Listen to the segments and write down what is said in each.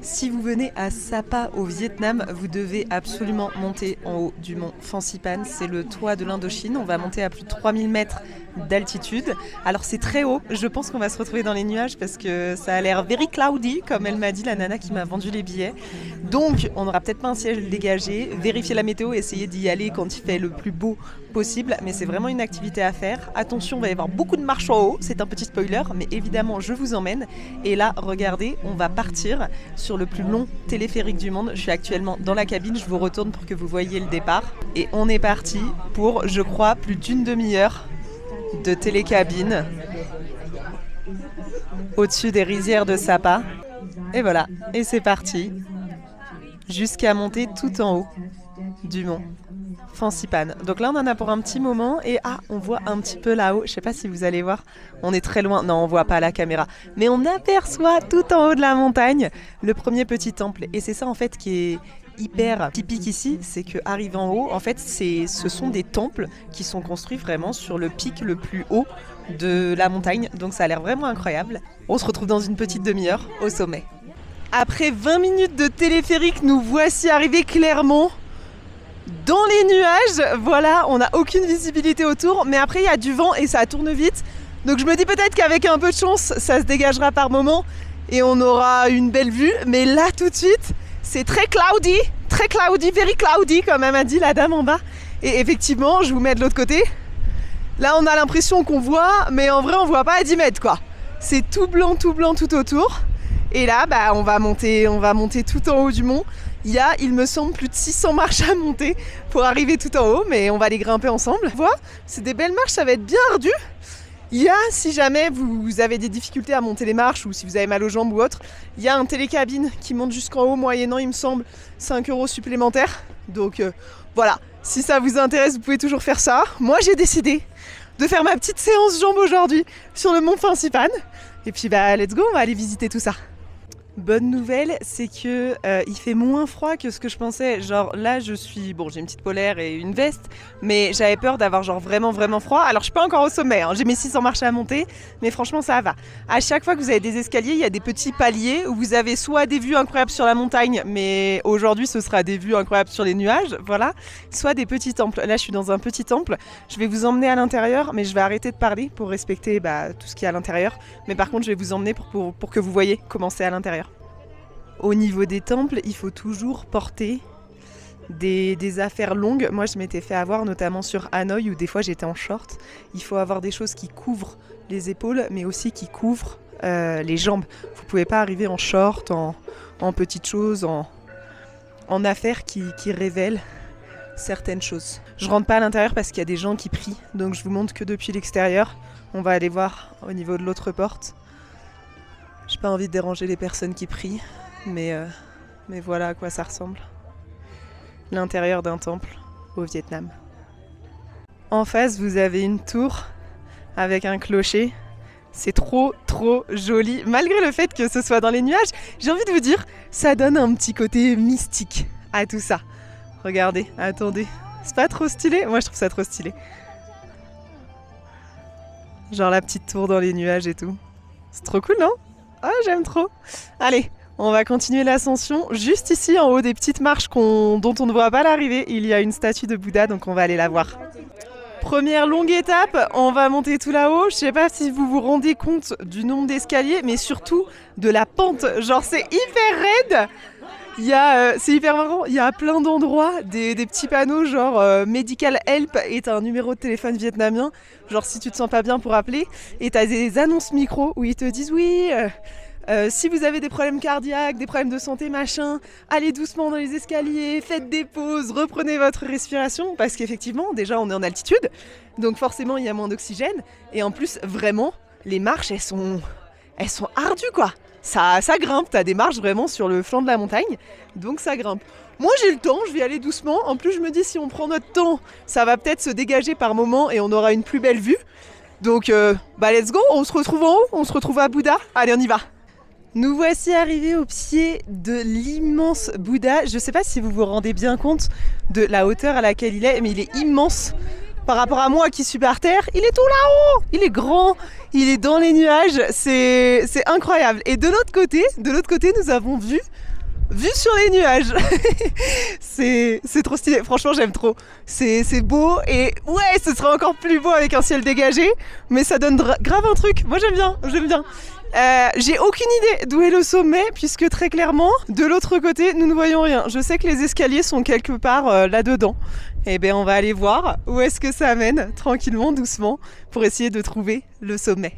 Si vous venez à Sapa au Vietnam, vous devez absolument monter en haut du mont Phan Xipan. C'est le toit de l'Indochine. On va monter à plus de 3000 mètres d'altitude. Alors c'est très haut. Je pense qu'on va se retrouver dans les nuages parce que ça a l'air very cloudy, comme elle m'a dit, la nana qui m'a vendu les billets. Donc on n'aura peut-être pas un ciel dégagé. Vérifiez la météo, essayez d'y aller quand il fait le plus beau possible. Mais c'est vraiment une activité à faire. Attention, il va y avoir beaucoup de marches en haut. C'est un petit spoiler, mais évidemment je vous emmène. Et là, regardez, on va partir sur le plus long téléphérique du monde. Je suis actuellement dans la cabine, je vous retourne pour que vous voyiez le départ. Et on est parti pour, je crois, plus d'une demi-heure de télécabine au-dessus des rizières de Sapa. Et voilà, et c'est parti jusqu'à monter tout en haut du mont Phan Xipan. Donc là on en a pour un petit moment et on voit un petit peu là-haut, je sais pas si vous allez voir, on est très loin, non on voit pas la caméra, mais on aperçoit tout en haut de la montagne le premier petit temple. Et c'est ça en fait qui est hyper typique ici, c'est que arrivé en haut, en fait ce sont des temples qui sont construits vraiment sur le pic le plus haut de la montagne, donc ça a l'air vraiment incroyable. On se retrouve dans une petite demi-heure au sommet. Après 20 minutes de téléphérique, nous voici arrivés clairement dans les nuages. Voilà, on n'a aucune visibilité autour, mais après il y a du vent et ça tourne vite. Donc je me dis peut-être qu'avec un peu de chance, ça se dégagera par moment et on aura une belle vue. Mais là tout de suite, c'est très cloudy, very cloudy comme elle m'a dit la dame en bas. Et effectivement, je vous mets de l'autre côté. Là on a l'impression qu'on voit, mais en vrai on voit pas à 10 mètres quoi. C'est tout blanc tout autour. Et là, on va monter tout en haut du mont. Il y a, il me semble, plus de 600 marches à monter pour arriver tout en haut, mais on va les grimper ensemble. Voilà, c'est des belles marches, ça va être bien ardu. Il y a, si jamais vous avez des difficultés à monter les marches ou si vous avez mal aux jambes ou autre, il y a un télécabine qui monte jusqu'en haut, moyennant, il me semble, 5 € supplémentaires. Donc voilà, si ça vous intéresse, vous pouvez toujours faire ça. Moi, j'ai décidé de faire ma petite séance jambes aujourd'hui sur le mont Phan Xipan. Et puis let's go, on va aller visiter tout ça. Bonne nouvelle, c'est que il fait moins froid que ce que je pensais. Genre là, j'ai une petite polaire et une veste, mais j'avais peur d'avoir vraiment froid. Alors je suis pas encore au sommet, hein. J'ai mes 600 marches à monter, mais franchement ça va. À chaque fois que vous avez des escaliers, il y a des petits paliers où vous avez soit des vues incroyables sur la montagne, mais aujourd'hui ce sera des vues incroyables sur les nuages, voilà. Soit des petits temples. Là, je suis dans un petit temple. Je vais vous emmener à l'intérieur, mais je vais arrêter de parler pour respecter tout ce qui est à l'intérieur. Mais par contre, je vais vous emmener pour que vous voyez comment c'est à l'intérieur. Au niveau des temples, il faut toujours porter des affaires longues. Moi, je m'étais fait avoir notamment sur Hanoï où des fois j'étais en short. Il faut avoir des choses qui couvrent les épaules, mais aussi qui couvrent les jambes. Vous pouvez pas arriver en short, en petites choses, en affaires qui révèlent certaines choses. Je rentre pas à l'intérieur parce qu'il y a des gens qui prient, donc je vous montre que depuis l'extérieur. On va aller voir au niveau de l'autre porte. J'ai pas envie de déranger les personnes qui prient. Mais voilà à quoi ça ressemble. L'intérieur d'un temple au Vietnam. En face, vous avez une tour avec un clocher. C'est trop joli. Malgré le fait que ce soit dans les nuages, j'ai envie de vous dire, ça donne un petit côté mystique à tout ça. Regardez, attendez. C'est pas trop stylé? Moi, je trouve ça trop stylé. Genre la petite tour dans les nuages et tout. C'est trop cool, non? Ah, j'aime trop. Allez, on va continuer l'ascension. Juste ici, en haut des petites marches dont on ne voit pas l'arrivée, il y a une statue de Bouddha, donc on va aller la voir. Première longue étape, on va monter tout là-haut. Je sais pas si vous vous rendez compte du nombre d'escaliers, mais surtout de la pente. Genre, c'est hyper raide. C'est hyper marrant, il y a plein d'endroits, des petits panneaux genre Medical Help est un numéro de téléphone vietnamien, genre si tu te sens pas bien pour appeler, et t'as des annonces micro où ils te disent oui, si vous avez des problèmes cardiaques, des problèmes de santé machin, allez doucement dans les escaliers, faites des pauses, reprenez votre respiration, parce qu'effectivement déjà on est en altitude, donc forcément il y a moins d'oxygène, et en plus vraiment les marches elles sont ardues quoi. Ça grimpe, t'as des marches vraiment sur le flanc de la montagne, donc ça grimpe. Moi j'ai le temps, je vais aller doucement. En plus je me dis si on prend notre temps, ça va peut-être se dégager par moment et on aura une plus belle vue. Donc let's go, on se retrouve en haut, on se retrouve à Bouddha. Allez on y va. Nous voici arrivés au pied de l'immense Bouddha. Je sais pas si vous vous rendez bien compte de la hauteur à laquelle il est, mais il est immense. par rapport à moi qui suis par terre, il est tout là-haut. Il est grand, il est dans les nuages, c'est incroyable. Et de l'autre côté, nous avons vue sur les nuages. c'est trop stylé, franchement j'aime trop. C'est beau et ouais, ce sera encore plus beau avec un ciel dégagé, mais ça donne grave un truc. Moi j'aime bien. J'ai aucune idée d'où est le sommet puisque très clairement, de l'autre côté, nous ne voyons rien. Je sais que les escaliers sont quelque part là-dedans. Eh bien on va aller voir où est-ce que ça mène, tranquillement, doucement, pour essayer de trouver le sommet.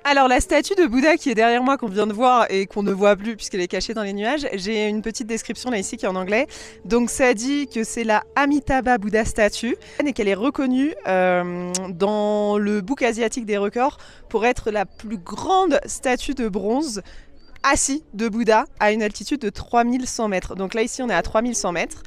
Alors la statue de Bouddha qui est derrière moi, qu'on vient de voir et qu'on ne voit plus puisqu'elle est cachée dans les nuages, j'ai une petite description là ici qui est en anglais. Donc ça dit que c'est la Amitabha Buddha statue et qu'elle est reconnue dans le book asiatique des records pour être la plus grande statue de bronze assis de Bouddha à une altitude de 3100 mètres. Donc là ici on est à 3100 mètres.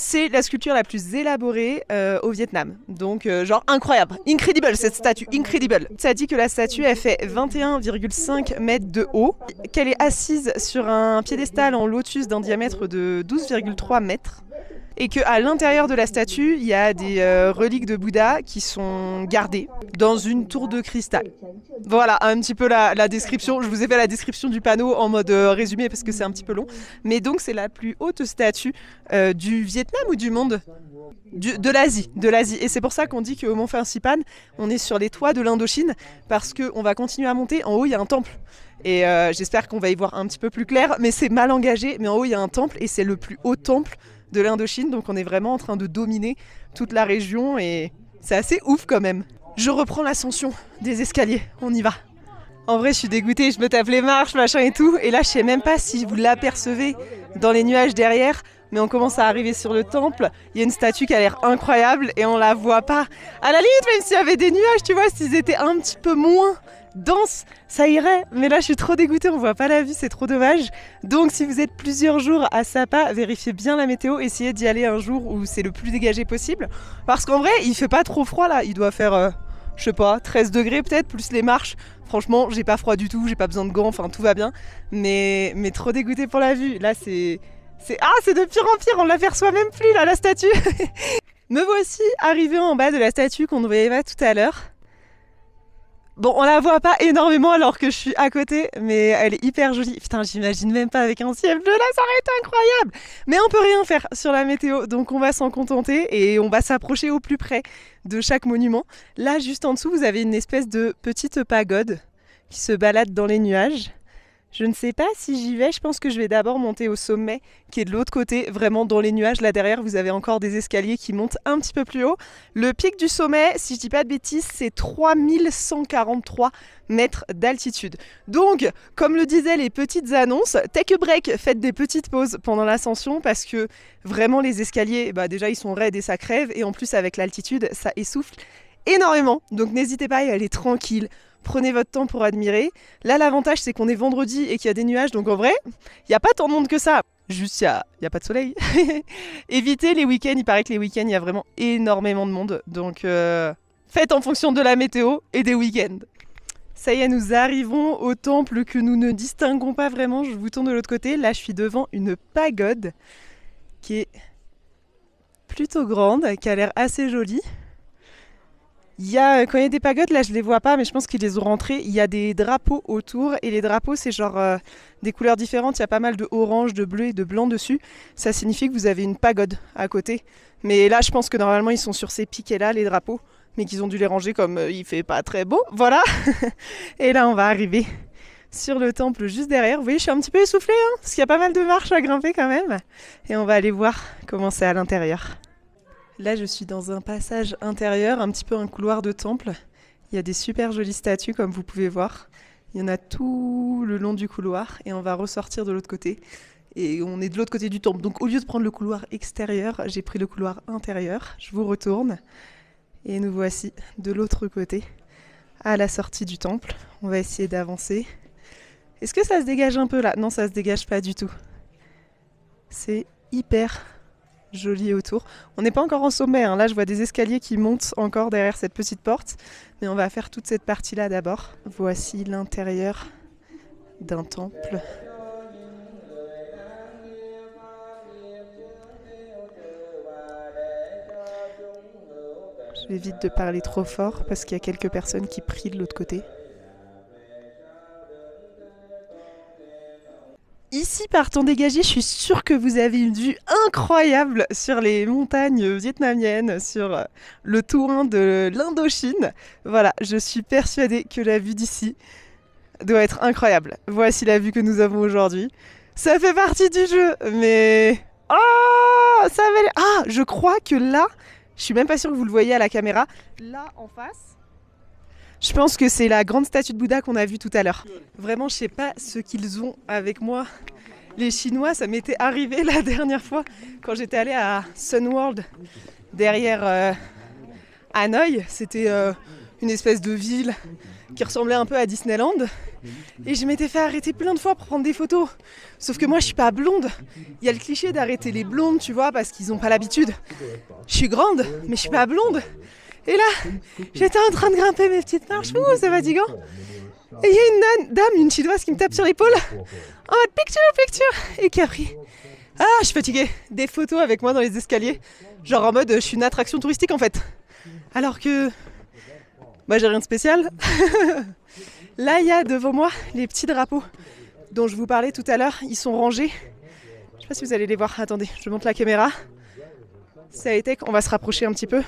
C'est la sculpture la plus élaborée au Vietnam. Donc genre incroyable, incredible cette statue, incredible. Ça dit que la statue elle fait 21,5 mètres de haut, qu'elle est assise sur un piédestal en lotus d'un diamètre de 12,3 mètres. Et qu'à l'intérieur de la statue, il y a des reliques de Bouddha qui sont gardées dans une tour de cristal. Voilà un petit peu la description. Je vous ai fait la description du panneau en mode résumé parce que c'est un petit peu long. Mais donc c'est la plus haute statue du Vietnam ou du monde ? De l'Asie. Et c'est pour ça qu'on dit qu'au Mont Fansipan, on est sur les toits de l'Indochine parce qu'on va continuer à monter. En haut, il y a un temple. Et j'espère qu'on va y voir un petit peu plus clair. Mais c'est mal engagé. Mais en haut, il y a un temple et c'est le plus haut temple de l'Indochine, donc on est vraiment en train de dominer toute la région et c'est assez ouf quand même. Je reprends l'ascension des escaliers, on y va. En vrai je suis dégoûtée, je me tape les marches, machin et tout, et là je sais même pas si vous l'apercevez dans les nuages derrière, mais on commence à arriver sur le temple, il y a une statue qui a l'air incroyable et on la voit pas. À la limite, même s'il y avait des nuages, tu vois, s'ils étaient un petit peu moins dense, ça irait, mais là je suis trop dégoûtée, on voit pas la vue, c'est trop dommage. Donc si vous êtes plusieurs jours à Sapa, vérifiez bien la météo, essayez d'y aller un jour où c'est le plus dégagé possible, parce qu'en vrai il fait pas trop froid là, il doit faire je sais pas, 13 degrés peut-être, plus les marches. Franchement j'ai pas froid du tout, j'ai pas besoin de gants, enfin tout va bien, mais trop dégoûtée pour la vue. Là c'est de pire en pire, on l'aperçoit même plus là, la statue. Me voici arrivée en bas de la statue qu'on ne voyait pas tout à l'heure. Bon, on la voit pas énormément alors que je suis à côté, mais elle est hyper jolie. Putain, j'imagine même pas avec un ciel bleu là, ça aurait été incroyable. Mais on peut rien faire sur la météo, donc on va s'en contenter et on va s'approcher au plus près de chaque monument. Là, juste en dessous, vous avez une espèce de petite pagode qui se balade dans les nuages. Je ne sais pas si j'y vais, je pense que je vais d'abord monter au sommet qui est de l'autre côté, vraiment dans les nuages. Là derrière, vous avez encore des escaliers qui montent un petit peu plus haut. Le pic du sommet, si je dis pas de bêtises, c'est 3143 mètres d'altitude. Donc, comme le disaient les petites annonces, take a break, faites des petites pauses pendant l'ascension parce que vraiment les escaliers, déjà ils sont raides et ça crève et en plus avec l'altitude, ça essouffle énormément. Donc n'hésitez pas à y aller tranquille. Prenez votre temps pour admirer. Là, l'avantage, c'est qu'on est vendredi et qu'il y a des nuages. Donc, en vrai, il n'y a pas tant de monde que ça. Juste, il n'y a pas de soleil. Évitez les week-ends. Il paraît que les week-ends, il y a vraiment énormément de monde. Donc, faites en fonction de la météo et des week-ends. Ça y est, nous arrivons au temple que nous ne distinguons pas vraiment. Je vous tourne de l'autre côté. Là, je suis devant une pagode qui est plutôt grande, qui a l'air assez jolie. Quand il y a des pagodes, là je les vois pas, mais je pense qu'ils les ont rentrées. Il y a des drapeaux autour et les drapeaux c'est genre des couleurs différentes. Il y a pas mal de orange, de bleu et de blanc dessus. Ça signifie que vous avez une pagode à côté. Mais là je pense que normalement ils sont sur ces piquets là, les drapeaux, mais qu'ils ont dû les ranger comme il fait pas très beau. Voilà. Et là on va arriver sur le temple juste derrière. Vous voyez, je suis un petit peu essoufflée, hein, parce qu'il y a pas mal de marches à grimper quand même. Et on va aller voir comment c'est à l'intérieur. Là, je suis dans un passage intérieur, un petit peu un couloir de temple. Il y a des super jolies statues, comme vous pouvez voir. Il y en a tout le long du couloir et on va ressortir de l'autre côté. Et on est de l'autre côté du temple. Donc, au lieu de prendre le couloir extérieur, j'ai pris le couloir intérieur. Je vous retourne. Et nous voici de l'autre côté, à la sortie du temple. On va essayer d'avancer. Est-ce que ça se dégage un peu là? Non, ça se dégage pas du tout. C'est hyper joli autour. On n'est pas encore en sommet, hein. Là je vois des escaliers qui montent encore derrière cette petite porte, mais on va faire toute cette partie là d'abord. Voici l'intérieur d'un temple. J'évite de parler trop fort parce qu'il y a quelques personnes qui prient de l'autre côté. Ici, par temps dégagé, je suis sûre que vous avez une vue incroyable sur les montagnes vietnamiennes, sur le Tourin de l'Indochine. Voilà, je suis persuadée que la vue d'ici doit être incroyable. Voici la vue que nous avons aujourd'hui. Ça fait partie du jeu, mais... Oh, ça va... Ah, je crois que là, je suis même pas sûre que vous le voyez à la caméra, là en face, je pense que c'est la grande statue de Bouddha qu'on a vue tout à l'heure. Vraiment, je sais pas ce qu'ils ont avec moi. Les Chinois, ça m'était arrivé la dernière fois quand j'étais allée à Sun World, derrière Hanoï. C'était une espèce de ville qui ressemblait un peu à Disneyland. Et je m'étais fait arrêter plein de fois pour prendre des photos. Sauf que moi, je suis pas blonde. Il y a le cliché d'arrêter les blondes, tu vois, parce qu'ils ont pas l'habitude. Je suis grande, mais je suis pas blonde. Et là, j'étais en train de grimper mes petites marches. Ouh, c'est fatigant. Et il y a une dame, une chinoise qui me tape sur l'épaule en mode picture, et qui a pris... Ah, je suis fatiguée. Des photos avec moi dans les escaliers. Genre en mode, je suis une attraction touristique en fait. Alors que... Bah, j'ai rien de spécial. Là, il y a devant moi les petits drapeaux dont je vous parlais tout à l'heure. Ils sont rangés. Je sais pas si vous allez les voir. Attendez, je monte la caméra. Ça a été... On va se rapprocher un petit peu.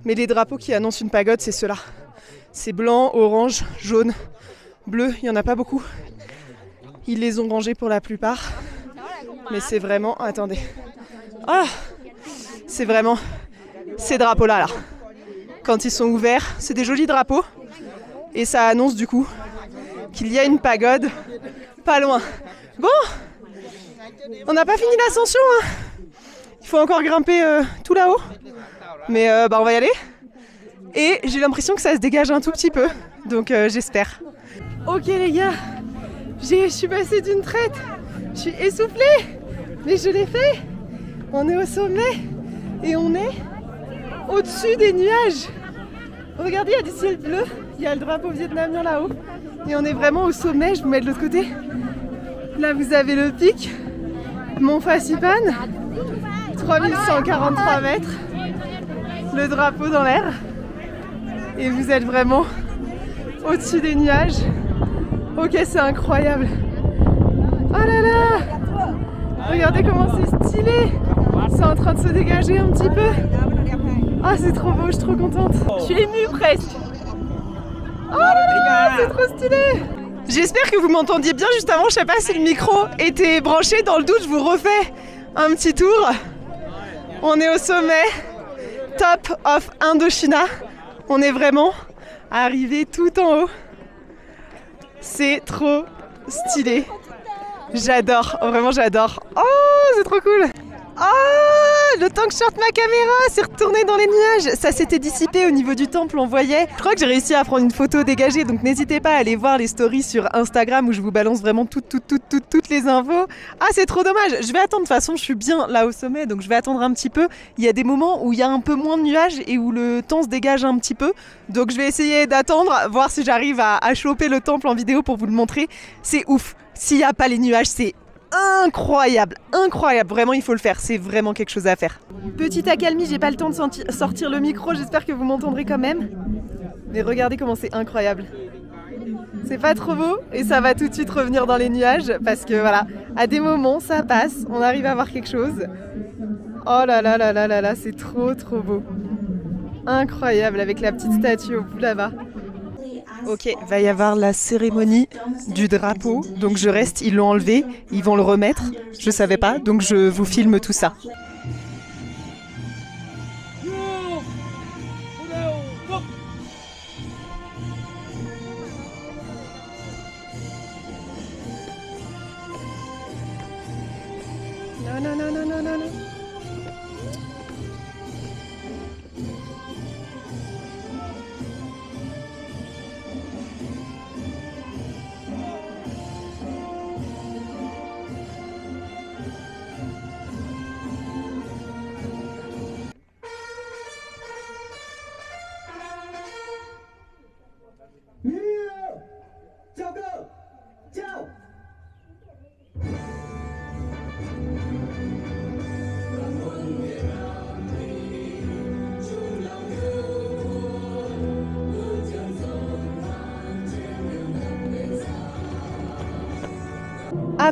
Mais les drapeaux qui annoncent une pagode, c'est ceux-là. C'est blanc, orange, jaune, bleu. Il n'y en a pas beaucoup. Ils les ont rangés pour la plupart. Mais c'est vraiment... Attendez. Ah, c'est vraiment ces drapeaux-là, là. Quand ils sont ouverts, c'est des jolis drapeaux. Et ça annonce du coup qu'il y a une pagode pas loin. Bon, on n'a pas fini l'ascension, hein. Il faut encore grimper tout là-haut. Mais bah on va y aller. Et j'ai l'impression que ça se dégage un tout petit peu. Donc j'espère. Ok les gars, je suis passée d'une traite. Je suis essoufflée. Mais je l'ai fait. On est au sommet. Et on est au-dessus des nuages. Regardez, il y a du ciel bleu. Il y a le drapeau vietnamien là-haut. Et on est vraiment au sommet. Je vous mets de l'autre côté. Là vous avez le pic. Mont Phasipan. 3143 mètres. Le drapeau dans l'air. Et vous êtes vraiment au-dessus des nuages. Ok, c'est incroyable. Oh là là! Regardez comment c'est stylé! C'est en train de se dégager un petit peu. Ah, c'est trop beau, je suis trop contente. Je suis émue presque. Oh là là, c'est trop stylé! J'espère que vous m'entendiez bien juste avant. Je sais pas si le micro était branché. Dans le doute, je vous refais un petit tour. On est au sommet. Top of Indochina. On est vraiment arrivé tout en haut. C'est trop stylé. J'adore, vraiment j'adore. Oh, c'est trop cool. Oh, le temps que je sorte ma caméra, c'est retourné dans les nuages. Ça s'était dissipé au niveau du temple, on voyait. Je crois que j'ai réussi à prendre une photo dégagée, donc n'hésitez pas à aller voir les stories sur Instagram où je vous balance vraiment toutes les infos. Ah, c'est trop dommage. Je vais attendre, de toute façon, je suis bien là au sommet, donc je vais attendre un petit peu. Il y a des moments où il y a un peu moins de nuages et où le temps se dégage un petit peu. Donc je vais essayer d'attendre, voir si j'arrive à choper le temple en vidéo pour vous le montrer. C'est ouf. S'il n'y a pas les nuages, c'est incroyable, incroyable, vraiment il faut le faire, c'est vraiment quelque chose à faire. Petite accalmie, j'ai pas le temps de sortir le micro, j'espère que vous m'entendrez quand même. Mais regardez comment c'est incroyable. C'est pas trop beau et ça va tout de suite revenir dans les nuages parce que voilà, à des moments ça passe, on arrive à voir quelque chose. Oh là là là là là là, c'est trop beau. Incroyable avec la petite statue au bout là-bas. Ok, va y avoir la cérémonie du drapeau, donc je reste, ils l'ont enlevé, ils vont le remettre, je savais pas, donc je vous filme tout ça. Non, non, non, non, non, non, non.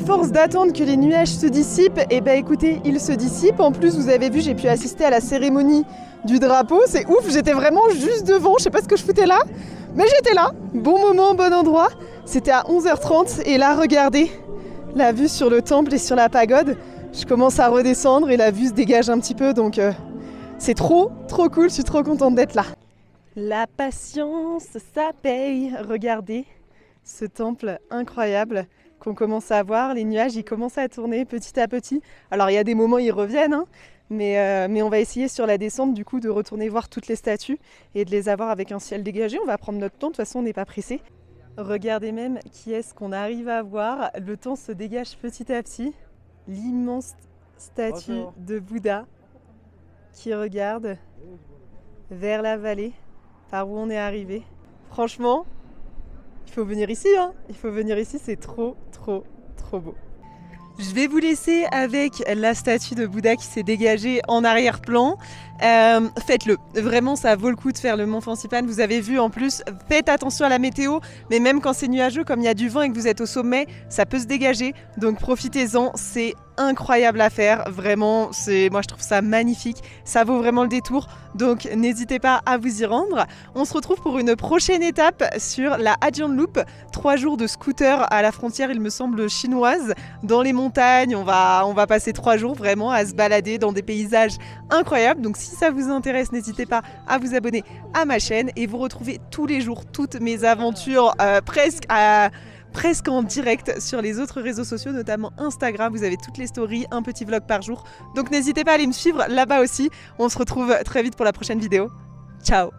à force d'attendre que les nuages se dissipent, et bah écoutez, ils se dissipent. En plus, vous avez vu, j'ai pu assister à la cérémonie du drapeau. C'est ouf, j'étais vraiment juste devant. Je sais pas ce que je foutais là, mais j'étais là. Bon moment, bon endroit. C'était à 11h30 et là, regardez la vue sur le temple et sur la pagode. Je commence à redescendre et la vue se dégage un petit peu, donc c'est trop cool. Je suis trop contente d'être là. La patience, ça paye. Regardez ce temple incroyable qu'on commence à voir. Les nuages, ils commencent à tourner petit à petit. Alors il y a des moments, ils reviennent, hein, mais on va essayer sur la descente du coup de retourner voir toutes les statues et de les avoir avec un ciel dégagé. On va prendre notre temps, de toute façon on n'est pas pressé. Regardez même qui est-ce qu'on arrive à voir. Le temps se dégage petit à petit. L'immense statue de Bouddha qui regarde vers la vallée par où on est arrivé. Franchement, il faut venir ici, hein. Il faut venir ici, c'est trop beau. Je vais vous laisser avec la statue de Bouddha qui s'est dégagée en arrière-plan. Faites-le, vraiment ça vaut le coup de faire le mont Fansipan. Vous avez vu en plus, faites attention à la météo, mais même quand c'est nuageux, comme il y a du vent et que vous êtes au sommet, ça peut se dégager. Donc profitez-en, c'est incroyable à faire, vraiment, moi je trouve ça magnifique, ça vaut vraiment le détour, donc n'hésitez pas à vous y rendre. On se retrouve pour une prochaine étape sur la Hajian Loop, 3 jours de scooter à la frontière, il me semble, chinoise, dans les montagnes. On va passer 3 jours vraiment à se balader dans des paysages incroyables, donc si ça vous intéresse, n'hésitez pas à vous abonner à ma chaîne et vous retrouvez tous les jours toutes mes aventures presque en direct sur les autres réseaux sociaux, notamment Instagram. Vous avez toutes les stories, un petit vlog par jour. Donc n'hésitez pas à aller me suivre là-bas aussi. On se retrouve très vite pour la prochaine vidéo. Ciao!